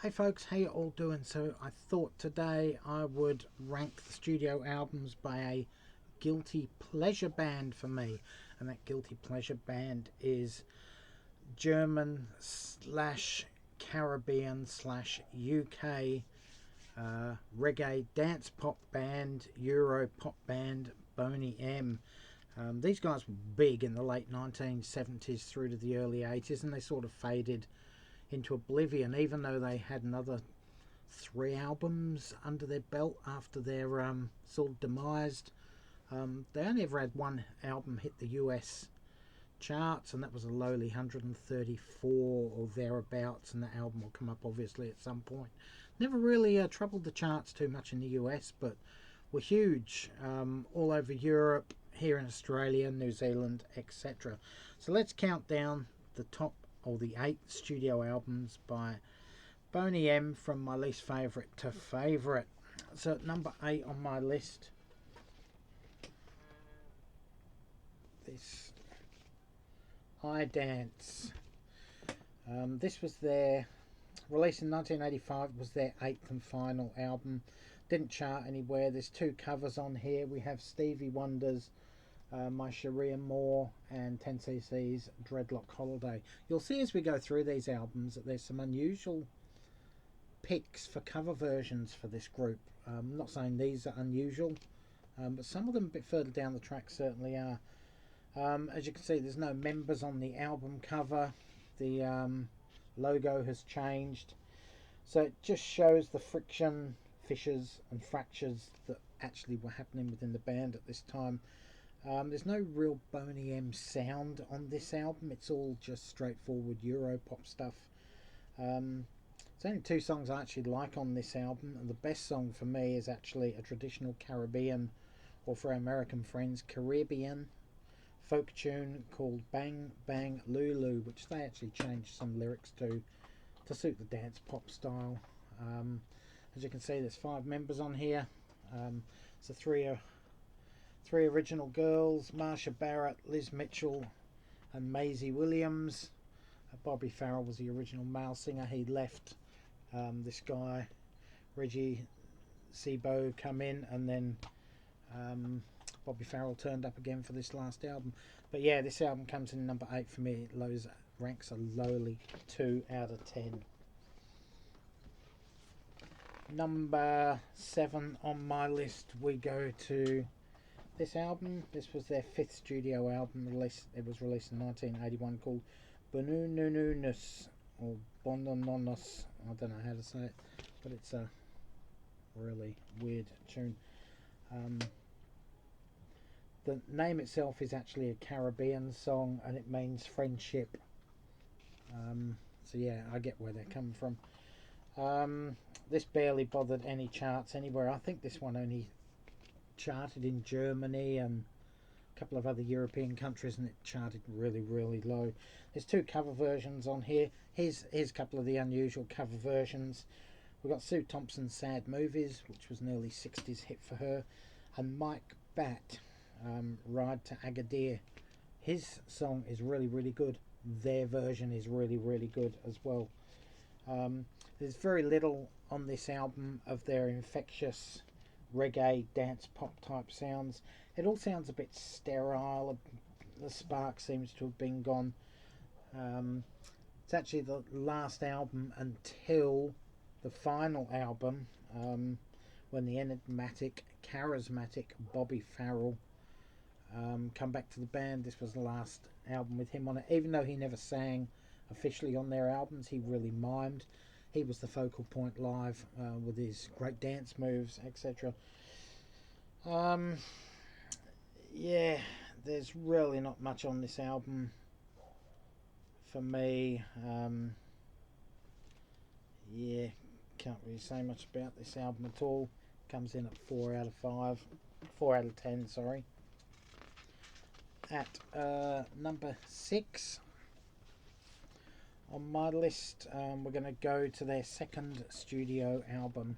Hey folks, how you all doing? So I thought today I would rank the studio albums by a guilty pleasure band for me, and that guilty pleasure band is German slash Caribbean slash UK reggae dance pop band, Euro pop band, Boney M. These guys were big in the late 1970s through to the early 80s, and they sort of faded into oblivion, even though they had another 3 albums under their belt after their sort of demised. They only ever had one album hit the US charts, and that was a lowly 134 or thereabouts, and that album will come up obviously at some point. Never really troubled the charts too much in the US, but were huge all over Europe, here in Australia, New Zealand, etc. So let's count down the top, or the 8 studio albums by Boney M, from my least favourite to favourite. So at number 8 on my list, this I Dance. This was their, released in 1985, was their 8th and final album. Didn't chart anywhere. There's 2 covers on here. We have Stevie Wonder's My Sharia Moore and 10cc's Dreadlock Holiday. You'll see as we go through these albums that there's some unusual picks for cover versions for this group. I'm not saying these are unusual, but some of them a bit further down the track certainly are. As you can see, there's no members on the album cover. The logo has changed, so it just shows the friction, fissures and fractures that actually were happening within the band at this time. There's no real Boney M sound on this album. It's all just straightforward Euro pop stuff. There's only 2 songs I actually like on this album, and the best song for me is actually a traditional Caribbean, or for our American friends, Carribean folk tune called Bang Bang Lulu, which they actually changed some lyrics to suit the dance pop style. As you can see, there's 5 members on here. So 3 original girls: Marsha Barrett, Liz Mitchell and Maisie Williams. Bobby Farrell was the original male singer. He left. This guy Reggie Sebo come in, and then Bobby Farrell turned up again for this last album. But yeah, this album comes in number 8 for me. It ranks a lowly 2 out of 10. Number 7 on my list, we go to this album. This was their 5th studio album. It was released in 1981, called Boonoonoonoos, or Boonoonoonoos. I don't know how to say it, but it's a really weird tune. The name itself is actually a Caribbean song, and it means friendship. So yeah, I get where they're coming from. This barely bothered any charts anywhere. I think this one only charted in Germany and a couple of other European countries, and it charted really, really low. There's 2 cover versions on here. Here's a couple of the unusual cover versions. We've got Sue Thompson's Sad Movies, which was an early 60s hit for her, and Mike Batt, Ride to Agadir. His song is really, really good. Their version is really, really good as well. There's very little on this album of their infectious reggae dance pop type sounds. It all sounds a bit sterile. The spark seems to have been gone. It's actually the last album until the final album, when the enigmatic, charismatic Bobby Farrell come back to the band. This was the last album with him on it. Even though he never sang officially on their albums, he really mimed. He was the focal point live, with his great dance moves, etc. Yeah, there's really not much on this album for me. Yeah, can't really say much about this album at all. Comes in at 4 out of 5. 4 out of 10, sorry. At number 6 on my list, we're going to go to their 2nd studio album.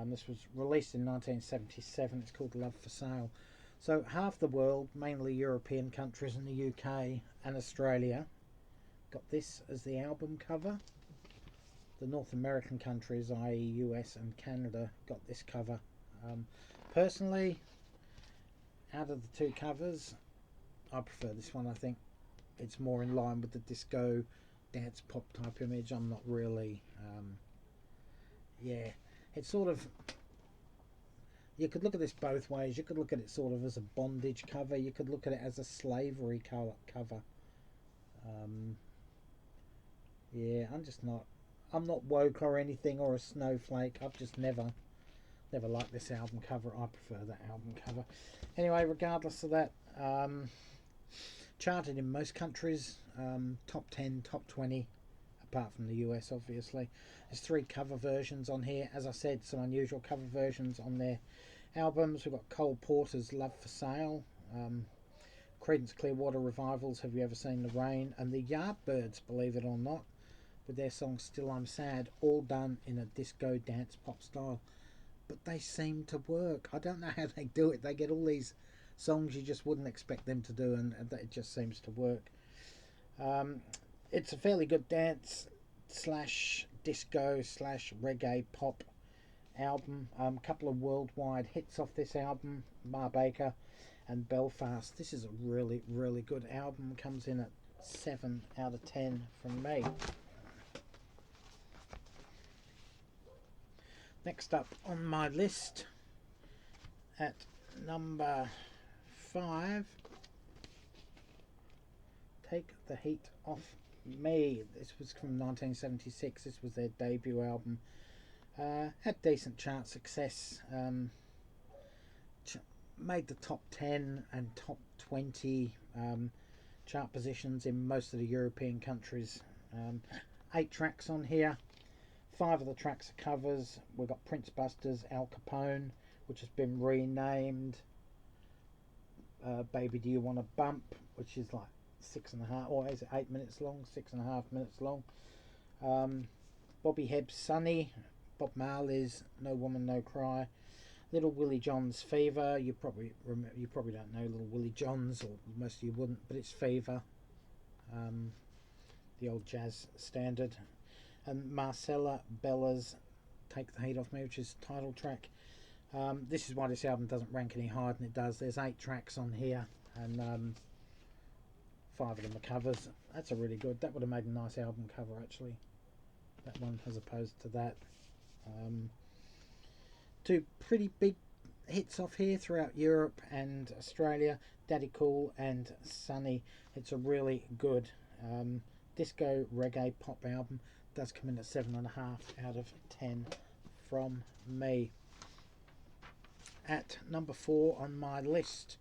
This was released in 1977. It's called Love for Sale. So half the world, mainly European countries and the UK and Australia, got this as the album cover. the North American countries, i.e. US and Canada, got this cover. Personally, out of the two covers, I prefer this one. I think it's more in line with the disco dance pop type image. I'm not really yeah, it's sort of, you could look at this both ways. You could look at it sort of as a bondage cover, you could look at it as a slavery cover. Yeah, I'm not woke or anything or a snowflake. I've just never liked this album cover. I prefer that album cover. Anyway, regardless of that, charted in most countries, top 10, top 20, apart from the US, obviously. There's 3 cover versions on here. As I said, some unusual cover versions on their albums. We've got Cole Porter's Love for Sale, Creedence Clearwater Revival's Have You Ever Seen the Rain, and the Yardbirds, believe it or not, with their song Still I'm Sad, all done in a disco dance pop style. But they seem to work. I don't know how they do it. They get all these songs you just wouldn't expect them to do, and it just seems to work. It's a fairly good dance slash disco slash reggae pop album. Couple of worldwide hits off this album, Ma Baker and Belfast. This is a really, really good album. Comes in at 7 out of 10 from me. Next up on my list, at number 5, Take the Heat Off Me. This was from 1976. This was their debut album. Had decent chart success. Made the top 10 and top 20 chart positions in most of the European countries. 8 tracks on here. 5 of the tracks are covers. We've got Prince Buster's Al Capone, which has been renamed Baby Do You Wanna Bump, which is like 6.5, or is it 8 minutes long? 6.5 minutes long. Bobby Hebb's Sunny, Bob Marley's No Woman No Cry, Little Willie John's Fever. You probably don't know Little Willie John's, or most of you wouldn't, but it's Fever, the old jazz standard. And Marcella Bella's Take the Heat Off Me, which is the title track. This is why this album doesn't rank any higher than it does. There's 8 tracks on here, and 5 of them are covers. That's a really good. That would have made a nice album cover, actually. That one, as opposed to that. 2 pretty big hits off here throughout Europe and Australia. Daddy Cool and Sunny. It's a really good disco reggae pop album. Does come in at 7.5 out of 10 from me. At number 4 on my list,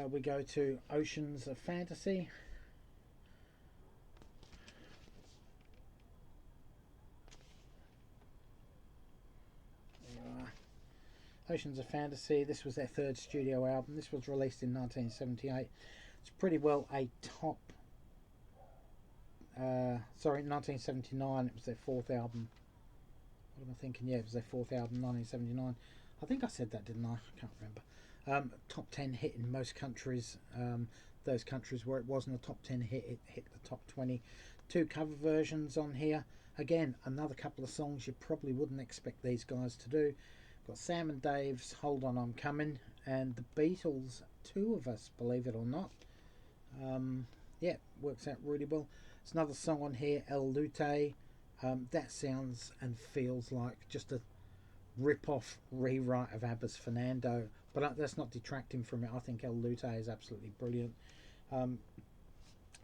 we go to Oceans of Fantasy. Oceans of Fantasy. This was their 3rd studio album. This was released in 1978. It's pretty well a top. 1979. It was their 4th album. What am I thinking? Yeah, it was their 4th album, 1979. I think I said that, didn't I? I can't remember. Top 10 hit in most countries. Those countries where it wasn't a top 10 hit, it hit the top 20. 2 cover versions on here. Again, another couple of songs you probably wouldn't expect these guys to do. Got Sam and Dave's Hold On I'm Coming, and the Beatles' Two of Us, believe it or not. Yeah, works out really well. There's another song on here, El Lute. That sounds and feels like just a rip-off rewrite of ABBA's Fernando, but that's not detracting from it. I think El Lute is absolutely brilliant.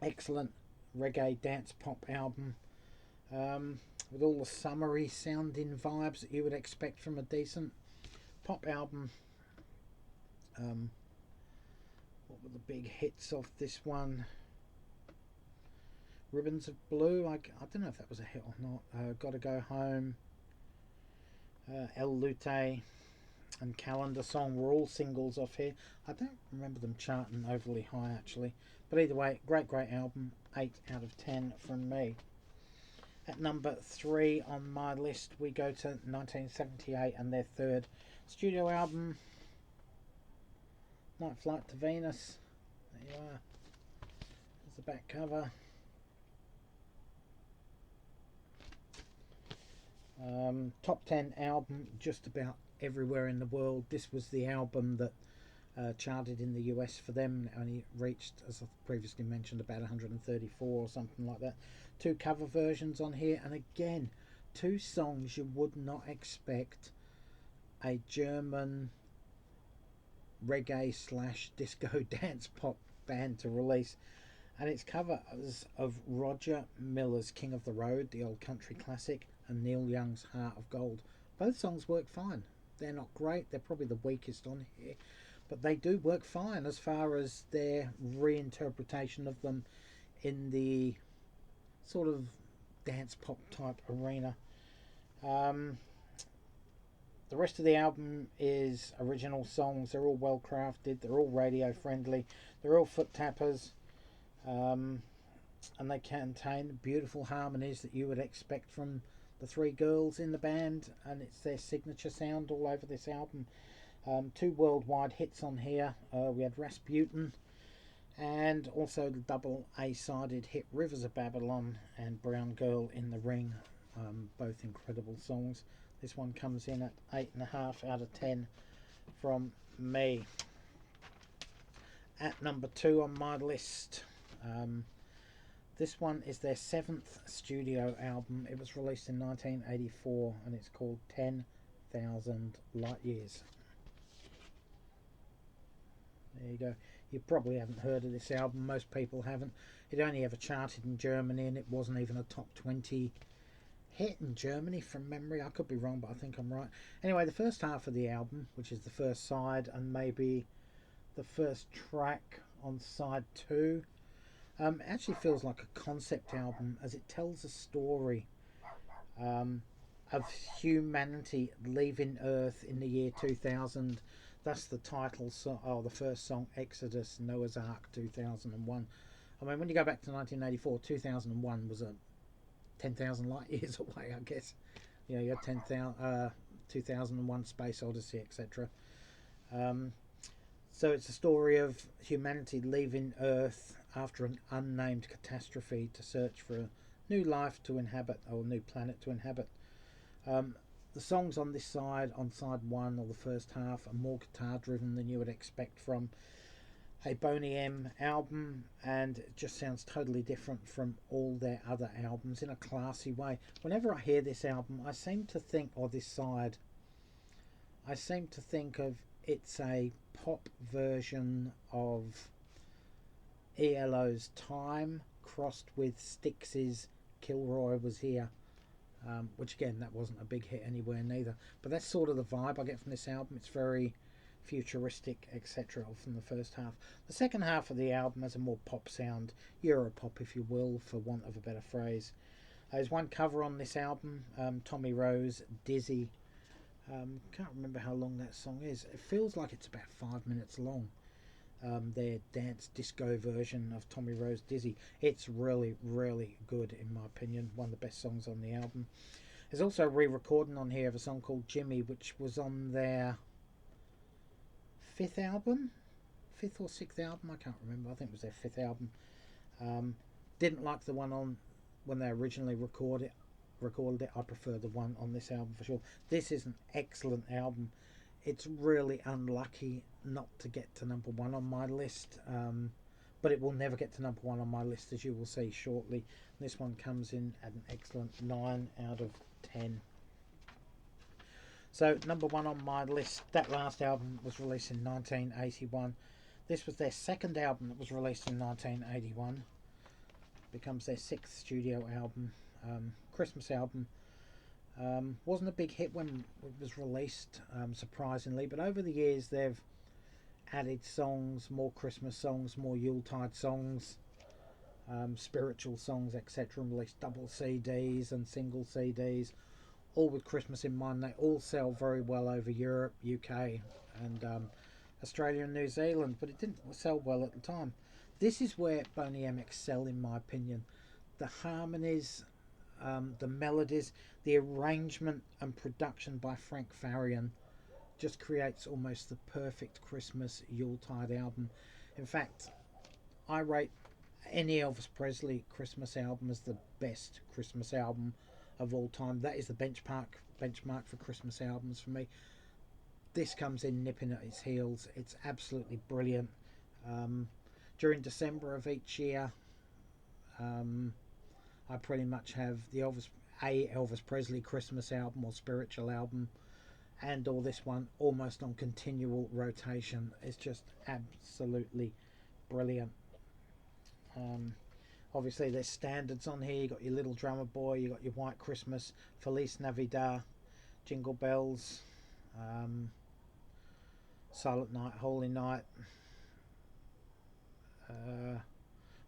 Excellent reggae dance pop album, with all the summery sounding vibes that you would expect from a decent pop album. What were the big hits of this one? Ribbons of Blue, I don't know if that was a hit or not. Gotta Go Home, El Lute, and Calendar Song were all singles off here. I don't remember them charting overly high, actually. But either way, great album. 8 out of 10 from me. At number 3 on my list, we go to 1978 and their 3rd studio album, Night Flight to Venus. There you are. There's the back cover. Top 10 album just about everywhere in the world. This was the album that charted in the US for them. It only reached, as I previously mentioned, about 134 or something like that. Two cover versions on here, and again, two songs you would not expect a German reggae slash disco dance pop band to release. And it's covers of Roger Miller's King of the Road, the old country classic, and Neil Young's Heart of Gold. Both songs work fine. They're not great, they're probably the weakest on here, but they do work fine as far as their reinterpretation of them in the sort of dance pop type arena. The rest of the album is original songs. They're all well crafted, they're all radio friendly, they're all foot tappers, and they contain beautiful harmonies that you would expect from the three girls in the band, and it's their signature sound all over this album. Two worldwide hits on here. We had Rasputin, and also the double A-sided hit Rivers of Babylon and Brown Girl in the Ring. Both incredible songs. This one comes in at 8.5 out of 10 from me. At number 2 on my list, this one is their 7th studio album. It was released in 1984 and it's called 10,000 Light Years. There you go. You probably haven't heard of this album. Most people haven't. It only ever charted in Germany, and it wasn't even a top 20 hit in Germany from memory. I could be wrong, but I think I'm right. Anyway, the first half of the album, which is the first side and maybe the first track on side 2, actually feels like a concept album, as it tells a story of humanity leaving Earth in the year 2000. That's the title the first song, Exodus, Noah's Ark, 2001. I mean, when you go back to 1984, 2001 was a 10,000 light years away, I guess. You know, you had 2001 Space Odyssey, etc. So it's a story of humanity leaving Earth after an unnamed catastrophe to search for a new life to inhabit, or a new planet to inhabit. The songs on this side, on side 1 or the first half, are more guitar driven than you would expect from a Boney M album, and it just sounds totally different from all their other albums in a classy way. Whenever I hear this album, I seem to think, or this side, I seem to think of it's a pop version of ELO's Time crossed with Styx's Kilroy Was Here. Which again, that wasn't a big hit anywhere neither, but that's sort of the vibe I get from this album. It's very futuristic, etc. from the first half. The second half of the album has a more pop sound, Europop if you will, for want of a better phrase. There's one cover on this album, Tommy Rose, Dizzy. Can't remember how long that song is. It feels like it's about 5 minutes long. Their dance disco version of Tommy Rose, Dizzy. It's really, really good in my opinion. One of the best songs on the album. There's also a re-recording on here of a song called Jimmy, which was on their 5th album? 5th or 6th album? I can't remember. I think it was their 5th album. Didn't like the one on when they originally recorded it. I prefer the one on this album for sure. This is an excellent album. It's really unlucky not to get to number 1 on my list, but it will never get to number 1 on my list, as you will see shortly. This one comes in at an excellent 9 out of 10. So number 1 on my list, that last album was released in 1981. This was their second album that was released in 1981. Becomes their 6th studio album, Christmas album. Wasn't a big hit when it was released, surprisingly, but over the years they've added songs, more Christmas songs, more Yuletide songs, spiritual songs, etc., and released double CDs and single CDs, all with Christmas in mind. They all sell very well over Europe, UK, and Australia and New Zealand, but it didn't sell well at the time. This is where Boney M excel, in my opinion. The harmonies, the melodies, the arrangement and production by Frank Farian just creates almost the perfect Christmas Yuletide album. In fact, I rate any Elvis Presley Christmas album as the best Christmas album of all time. That is the benchmark for Christmas albums for me. This comes in nipping at its heels. It's absolutely brilliant. During December of each year, I pretty much have the Elvis Presley Christmas album or spiritual album, and or this one almost on continual rotation. It's just absolutely brilliant. Obviously there's standards on here. You got your Little Drummer Boy, you got your White Christmas, Feliz Navidad, Jingle Bells, Silent Night, Holy Night,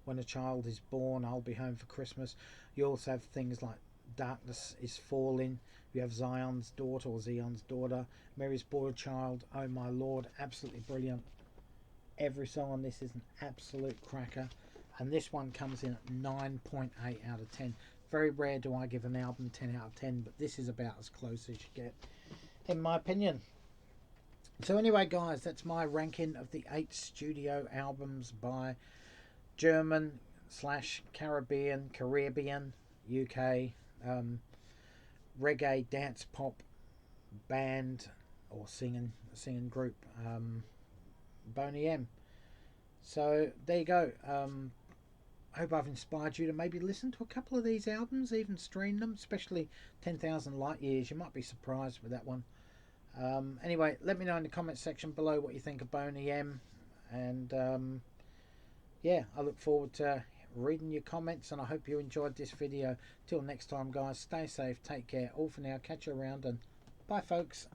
When a Child is Born, I'll Be Home for Christmas. You also have things like Darkness is Falling. You have Zion's Daughter or Zion's Daughter, Mary's Boy Child, Oh My Lord. Absolutely brilliant. Every song on this is an absolute cracker, and this one comes in at 9.8 out of 10. Very rare do I give an album 10 out of 10, but this is about as close as you get, in my opinion. So anyway, guys, that's my ranking of the 8 studio albums by German / Caribbean UK reggae dance pop band or singing group, Boney M. So there you go. I hope I've inspired you to maybe listen to a couple of these albums, even stream them, especially 10,000 Light Years. You might be surprised with that one. Anyway, let me know in the comment section below what you think of Boney M. And yeah, I look forward to reading your comments, and I hope you enjoyed this video. Till next time, guys, stay safe, take care. All for now, catch you around, and bye, folks.